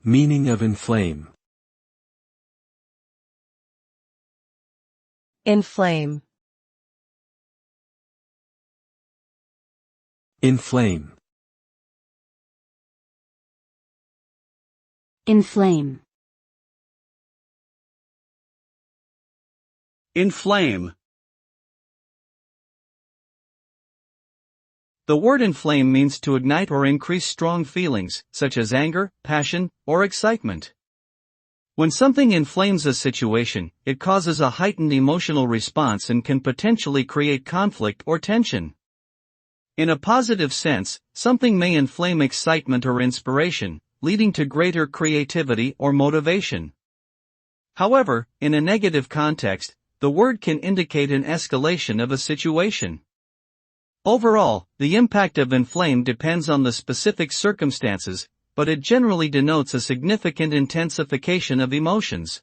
Meaning of inflame. Inflame. Inflame. Inflame. Inflame. The word inflame means to ignite or increase strong feelings, such as anger, passion, or excitement. When something inflames a situation, it causes a heightened emotional response and can potentially create conflict or tension. In a positive sense, something may inflame excitement or inspiration, leading to greater creativity or motivation. However, in a negative context, the word can indicate an escalation of a situation. Overall, the impact of inflame depends on the specific circumstances, but it generally denotes a significant intensification of emotions.